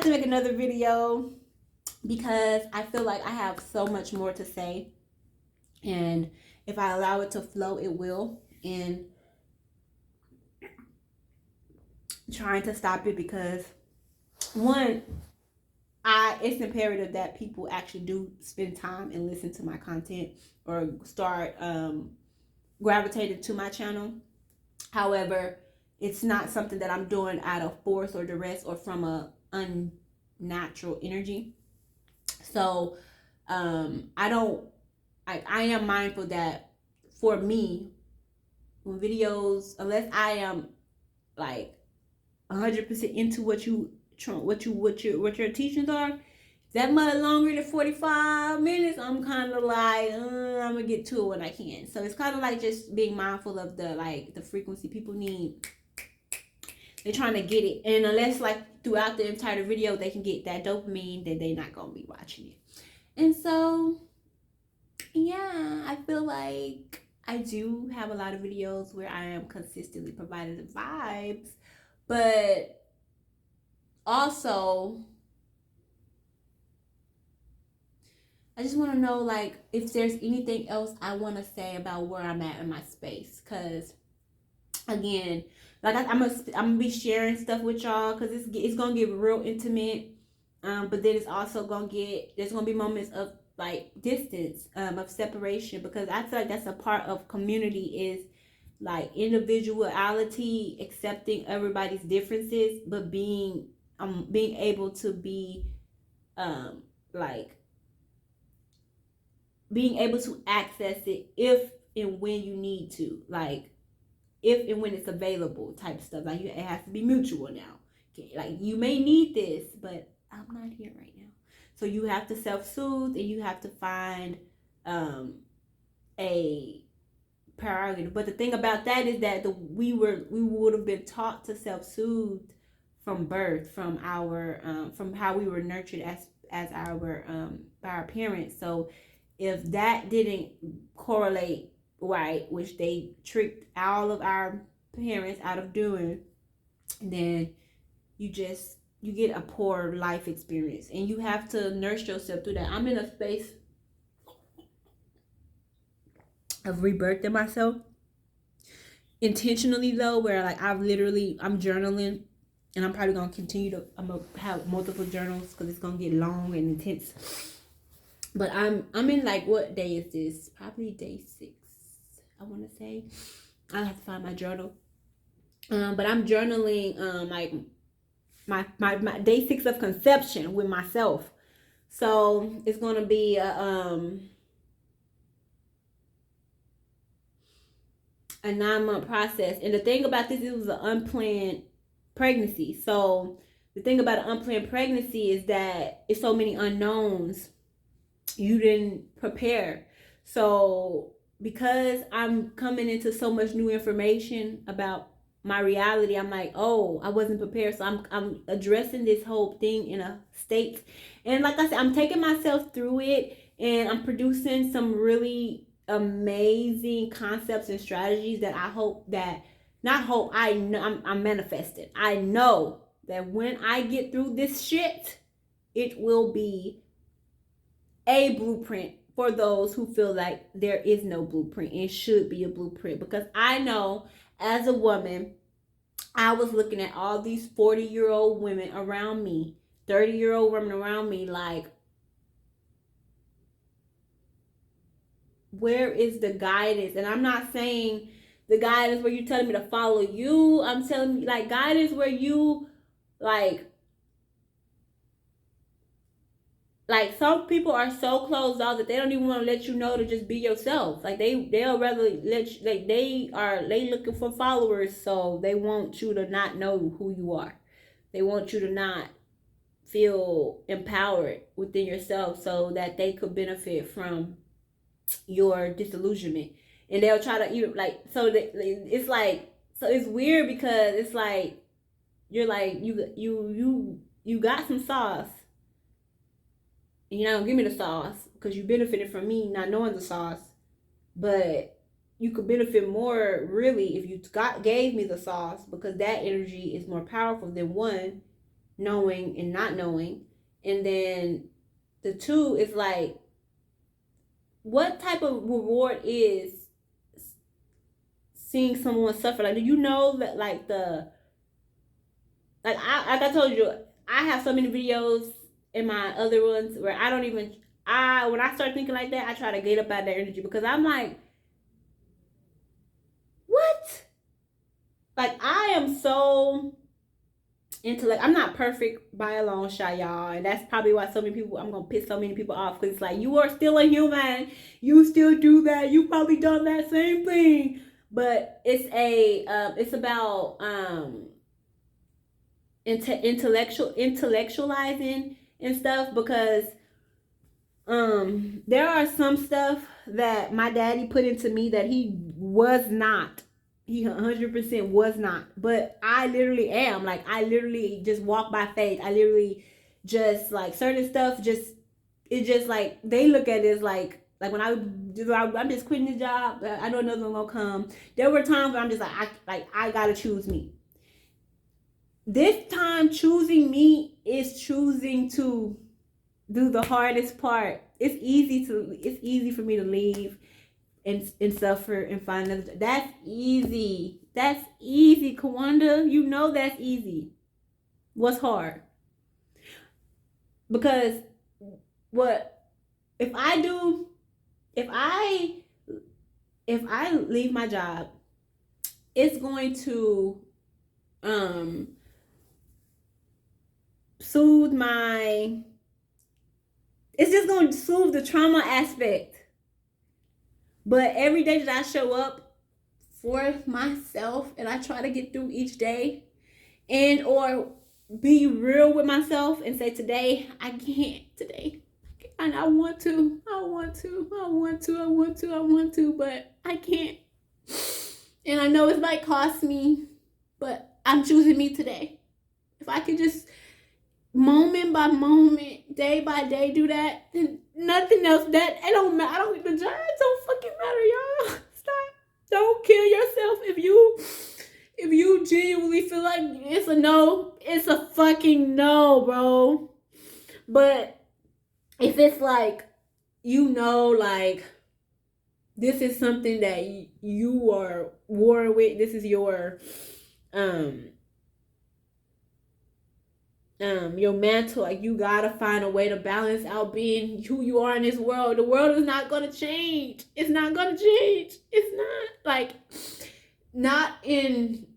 to make another video because I feel like I have so much more to say, and if I allow it to flow, it will. And trying to stop it because one, it's imperative that people actually do spend time and listen to my content or start gravitating to my channel. However, it's not something that I'm doing out of force or duress or from a unnatural energy. So I am mindful that for me, when videos, unless I am like 100% into what your teachings are, that much longer than 45 minutes, I'm kind of like, I'm gonna get to it when I can. So it's kind of like just being mindful of the frequency people need. They're trying to get it, and unless like throughout the entire video they can get that dopamine, then they're not gonna be watching it. And so yeah, I feel like I do have a lot of videos where I am consistently providing the vibes, but also I just want to know like if there's anything else I want to say about where I'm at in my space, because again, like I'm gonna be sharing stuff with y'all because it's gonna get real intimate, but then it's also there's gonna be moments of like distance, of separation, because I feel like that's a part of community is like individuality, accepting everybody's differences, but being able to be like being able to access it if and when you need to, like if and when it's available type stuff. Like it has to be mutual now. Okay, like you may need this, but I'm not here right now. So you have to self-soothe, and you have to find a prerogative. But the thing about that is that we would have been taught to self-soothe from birth, from how we were nurtured as our by our parents. So if that didn't correlate right, which they tricked all of our parents out of doing, then you get a poor life experience, and you have to nurse yourself through that. I'm in a space of rebirthing myself intentionally though, where like I'm journaling, and I'm probably gonna I'm gonna have multiple journals because it's gonna get long and intense. But I'm in like, what day is this? Probably day 6, I want to say. I'll have to find my journal. But I'm journaling like my day 6 of conception with myself. So it's gonna be a 9-month process. And the thing about this, it was an unplanned pregnancy. So the thing about an unplanned pregnancy is that it's so many unknowns. You didn't prepare. So because I'm coming into so much new information about my reality, I'm like, oh, I wasn't prepared. So I'm addressing this whole thing in a state. And like I said, I'm taking myself through it, and I'm producing some really amazing concepts and strategies that I hope that, not hope, I know I'm manifesting. I know that when I get through this shit, it will be a blueprint for those who feel like there is no blueprint. It should be a blueprint, because I know as a woman, I was looking at all these 40-year-old women around me, 30-year-old women around me, like, where is the guidance? And I'm not saying the guidance where you're telling me to follow you. I'm telling you like guidance where you like some people are so closed off that they don't even want to let you know to just be yourself. Like they'll rather let you, like they looking for followers, so they want you to not know who you are. They want you to not feel empowered within yourself, so that they could benefit from your disillusionment. And they'll try to it's like, so it's weird because it's like you're like you got some sauce. You're not gonna give me the sauce because you benefited from me not knowing the sauce, but you could benefit more really if you gave me the sauce, because that energy is more powerful than one knowing and not knowing. And then the two is like, what type of reward is seeing someone suffer? Like, do you know that, like, like I told you, I have so many videos in my other ones where I don't even, when I start thinking like that, I try to get up out of that energy, because I'm like, what? Like, I am so intellect. I'm not perfect by a long shot, y'all, and that's probably why so many people, I'm gonna piss so many people off, because it's like, you are still a human, you still do that, you probably done that same thing. But it's about intellectualizing and stuff, because there are some stuff that my daddy put into me that he 100% was not, but I literally am. Like, I literally just walk by faith. I literally just, like, certain stuff, just, it just, like, they look at it as like when I'm just quitting this job, I know another one gonna come. There were times where I'm just like I gotta choose me. This time, choosing me is choosing to do the hardest part. It's easy for me to leave and suffer and find another. That's easy. That's easy, Kawanda. You know that's easy. What's hard? Because what if I leave my job, it's going to soothe my, it's just going to soothe the trauma aspect. But every day that I show up for myself and I try to get through each day, and or be real with myself and say, today I can't, today, and I want to, but I can't. And I know it might cost me, but I'm choosing me today. If I could just moment by moment, day by day do that, then nothing else, that it don't matter. The giants don't fucking matter, y'all. Stop. Don't kill yourself if you genuinely feel like it's a no. It's a fucking no, bro. But if it's like, like, this is something that you are war with, this is your mantle, like, you gotta find a way to balance out being who you are in this world. The world is not gonna change. It's not gonna change. It's not, like, not in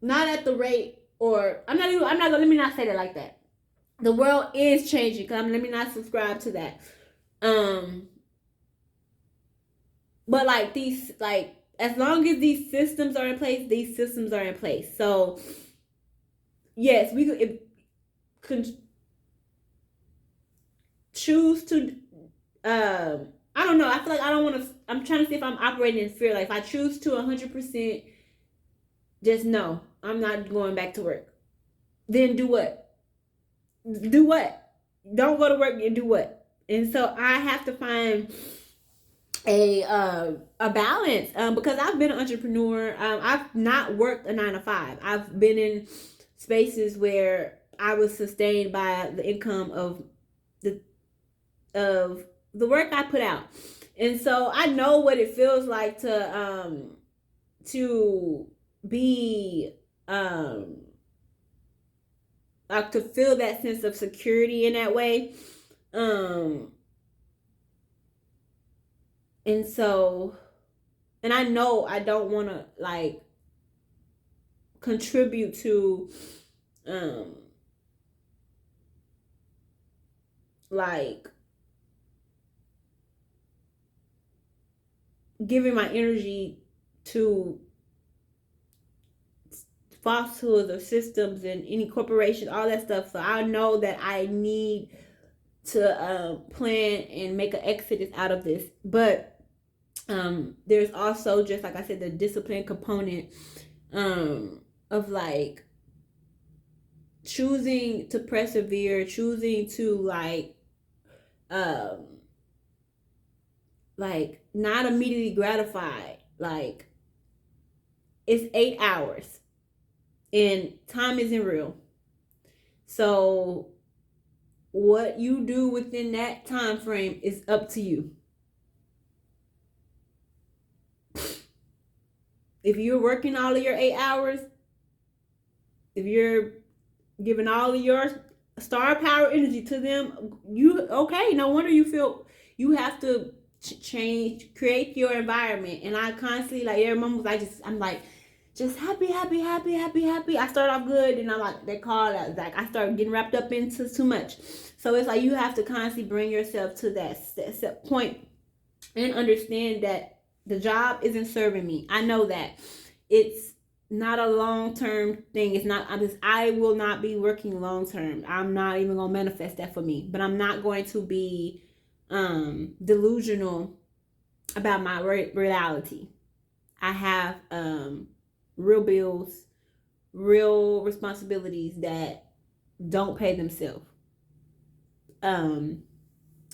not at the rate, or I'm not gonna, let me not say that like that. The world is changing. Let me not subscribe to that. But like, these, like, as long as these systems are in place, these systems are in place. So yes, we could choose to I don't know. I feel like I don't want to. I'm trying to see if I'm operating in fear. Like, if I choose to 100%, just no, I'm not going back to work. Then do what? Do what? Don't go to work and do what? And so I have to find a balance, because I've been an entrepreneur. I've not worked a 9-to-5. I've been in spaces where I was sustained by the income of the work I put out. And so I know what it feels like to be like, to feel that sense of security in that way. And so, and I know I don't want to, like, contribute to like, giving my energy to falsehoods or systems and any corporation, all that stuff. So I know that I need to plan and make an exodus out of this. But there's also, just like I said, the discipline component of, like, choosing to persevere, choosing to, like not immediately gratified. Like, it's 8 hours. And time isn't real. So what you do within that time frame is up to you. If you're working all of your 8 hours, if you're giving all of your star power energy to them, no wonder you feel you have to change, create your environment. And I constantly, like, every moment I'm like, just happy. I start off good, and I'm like, they call that, like, I start getting wrapped up into too much. So it's like you have to constantly bring yourself to that point and understand that the job isn't serving me. I know that it's not a long-term thing. It's not. I will not be working long-term. I'm not even gonna manifest that for me. But I'm not going to be delusional about my reality. I have real bills, real responsibilities that don't pay themselves. And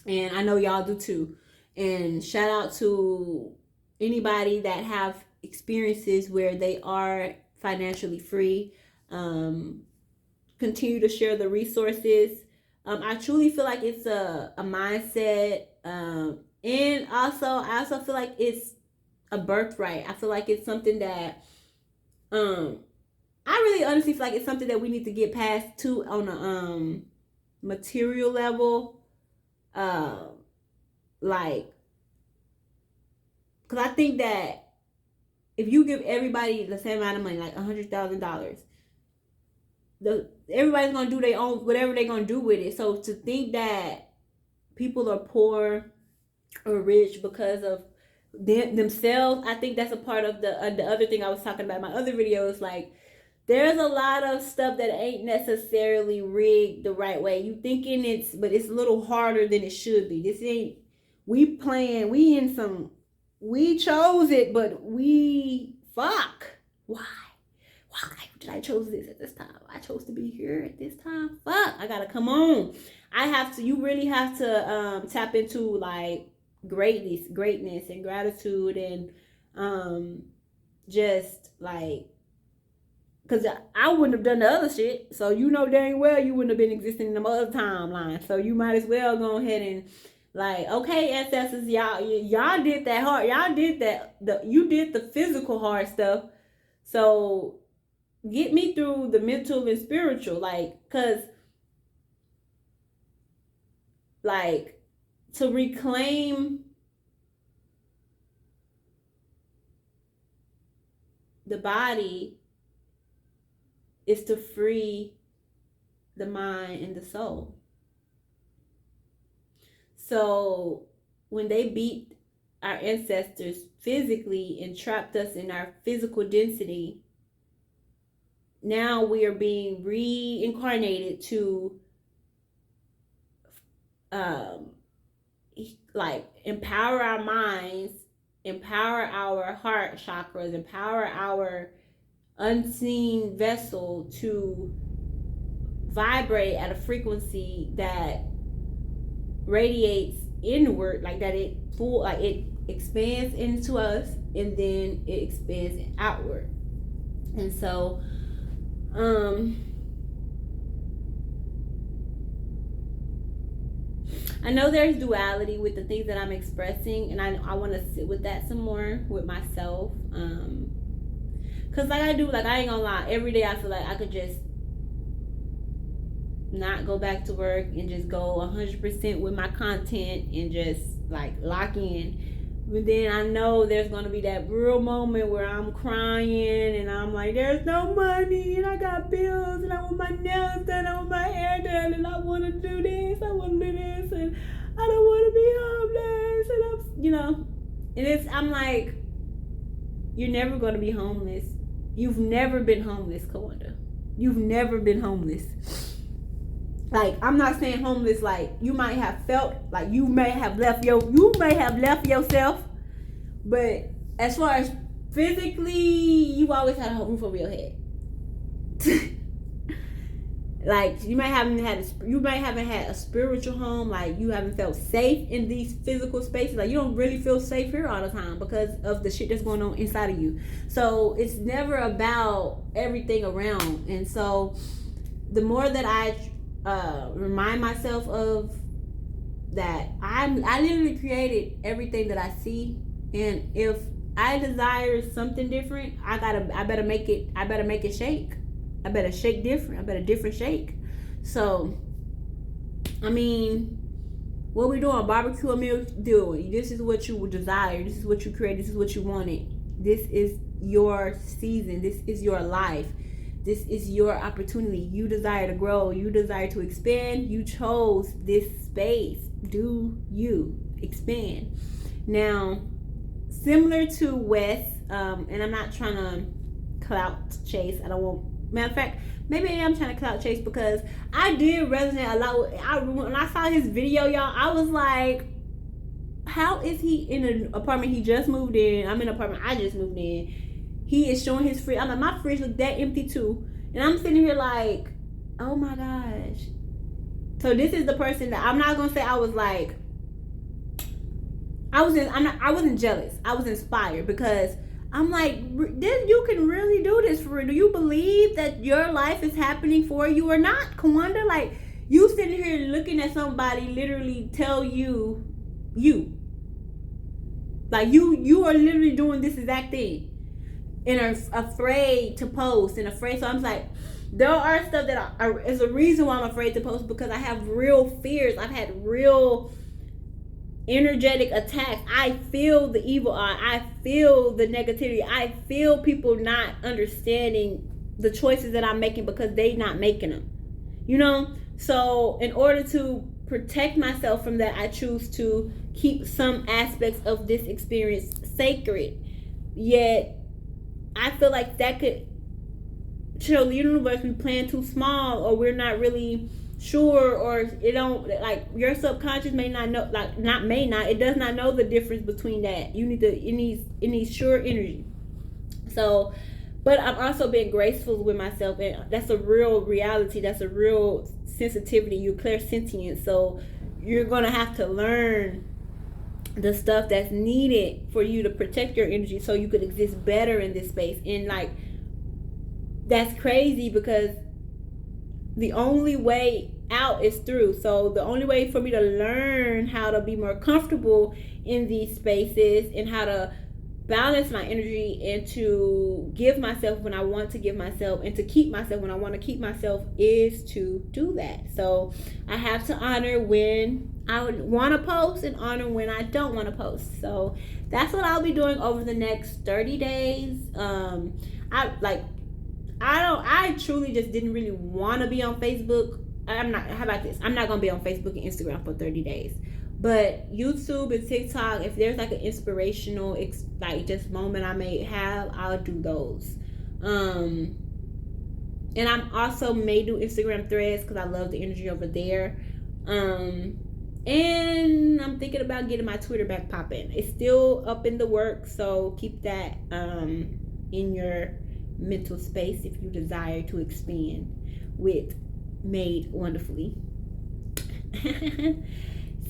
I know y'all do too. And shout out to anybody that have experiences where they are financially free. Continue to share the resources. I truly feel like it's a mindset. And I also feel like it's a birthright. I feel like it's something that I really honestly feel like it's something that we need to get past too on a material level. Like, because I think that if you give everybody the same amount of money, like $100,000, everybody's gonna do their own whatever they're gonna do with it. So to think that people are poor or rich because of themselves, I think that's a part of the other thing I was talking about in my other videos. Like, there's a lot of stuff that ain't necessarily rigged the right way. You thinking but it's a little harder than it should be. This ain't, we chose it, but why did I chose this at this time? I chose to be here at this time. I gotta come on. You really have to tap into, like, greatness and gratitude, and just like, because I wouldn't have done the other shit. So you know dang well you wouldn't have been existing in the other timeline. So you might as well go ahead and, like, okay, ancestors, y'all did that hard. Y'all did you did the physical hard stuff. So get me through the mental and spiritual, because to reclaim the body is to free the mind and the soul. So when they beat our ancestors physically and trapped us in our physical density, now we are being reincarnated to empower our minds, empower our heart chakras, empower our unseen vessel to vibrate at a frequency that radiates inward, like that it expands into us and then it expands outward. And so I know there's duality with the things that I'm expressing, and I want to sit with that some more with myself. Because I ain't gonna lie, every day I feel like I could just not go back to work and just go 100% with my content and just lock in. But then I know there's gonna be that real moment where I'm crying and I'm like, there's no money and I got bills and I want my nails done, I want my hair done, and I want to do this, I want to do this, and I don't want to be homeless, and I'm like, you're never gonna be homeless. You've never been homeless, Kawanda. You've never been homeless. I'm not saying homeless like you might have felt like you may have left yourself, but as far as physically, you always had a roof over your head. Like you might haven't had a spiritual home. Like you haven't felt safe in these physical spaces. Like you don't really feel safe here all the time because of the shit that's going on inside of you. So it's never about everything around. And so the more that I remind myself of that, I literally created everything that I see, and if I desire something different, I better make it shake. I better shake different. I better different shake. So, I mean, what we doing? Barbecue a meal doing. This is what you would desire. This is what you create. This is what you wanted. This is your season. This is your life. This is your opportunity. You desire to grow. You desire to expand. You chose this space. Do you expand? Now, similar to Wes, and I'm not trying to clout chase. I don't want. Matter of fact, maybe I'm trying to clout chase because I did resonate a lot with, when I saw his video, y'all, I was like, how is he in an apartment he just moved in? I'm in an apartment I just moved in. He is showing his fridge. I'm like, my fridge look that empty too. And I'm sitting here like, oh my gosh. So this is the person that I'm not gonna say I was like, I wasn't jealous. I was inspired because I'm like, you can really do this for real. Do you believe that your life is happening for you or not, Kawanda? Like, you sitting here looking at somebody literally tell you. Like, you are literally doing this exact thing. And are afraid to post and afraid. So I'm like, there are stuff that is a reason why I'm afraid to post because I have real fears. I've had real energetic attacks. I feel the evil eye. I feel the negativity. I feel people not understanding the choices that I'm making because they not making them. You know? So in order to protect myself from that, I choose to keep some aspects of this experience sacred. Yet I feel like that could show the universe we playing too small, or we're not really sure, or it don't, like, your subconscious may not know, like, it does not know the difference between that. It needs sure energy. So, but I'm also being graceful with myself, and that's a real reality. That's a real sensitivity. You're clairsentient, so you're gonna have to learn the stuff that's needed for you to protect your energy so you could exist better in this space. And like, that's crazy because the only way out is through. So the only way for me to learn how to be more comfortable in these spaces and how to balance my energy and to give myself when I want to give myself and to keep myself when I want to keep myself is to do that. So I have to honor when I want to post and honor when I don't want to post. So that's what I'll be doing over the next 30 days. I truly just didn't really want to be on Facebook. How about this? I'm not going to be on Facebook and Instagram for 30 days. But YouTube and TikTok, if there's like an inspirational, like just moment I may have, I'll do those. And I'm also may do Instagram threads because I love the energy over there. And I'm thinking about getting my Twitter back popping. It's still up in the works, so keep that in your mental space if you desire to expand with Made Wonderfully.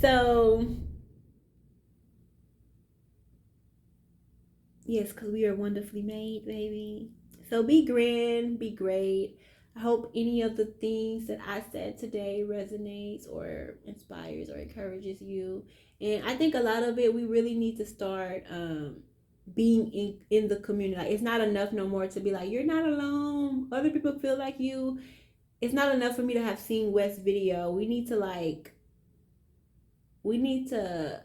So yes, because we are wonderfully made, baby. So be grand, be great. I hope any of the things that I said today resonates or inspires or encourages you. And I think a lot of it, we really need to start being in the community. Like, it's not enough no more to be like, you're not alone. Other people feel like you. It's not enough for me to have seen West's video. We need to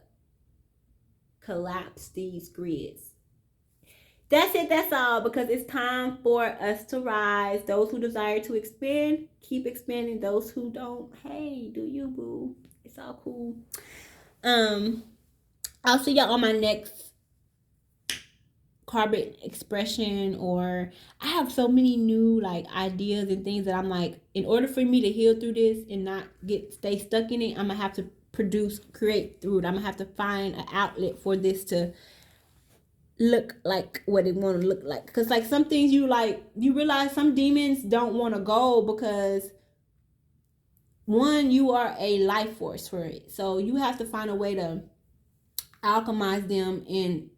collapse these grids. That's it. That's all. Because it's time for us to rise. Those who desire to expand, keep expanding. Those who don't, hey, do you, boo? It's all cool. I'll see y'all on my next carbon expression. Or I have so many new like ideas and things that I'm like, in order for me to heal through this and not stay stuck in it, I'm gonna have to create through it. I'm gonna have to find an outlet for this to look like what it want to look like. Because like some things you realize some demons don't want to go because one, you are a life force for it. So you have to find a way to alchemize them and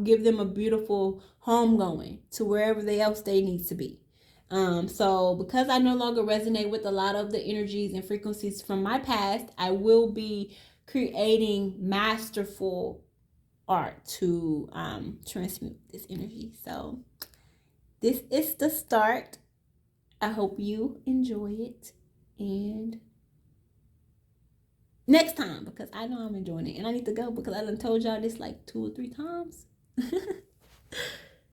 give them a beautiful home going to wherever else they need to be. So because I no longer resonate with a lot of the energies and frequencies from my past, I will be creating masterful art to transmute this energy. So this is the start. I hope you enjoy it. And next time, because I know I'm enjoying it and I need to go because I done told y'all this like 2 or 3 times.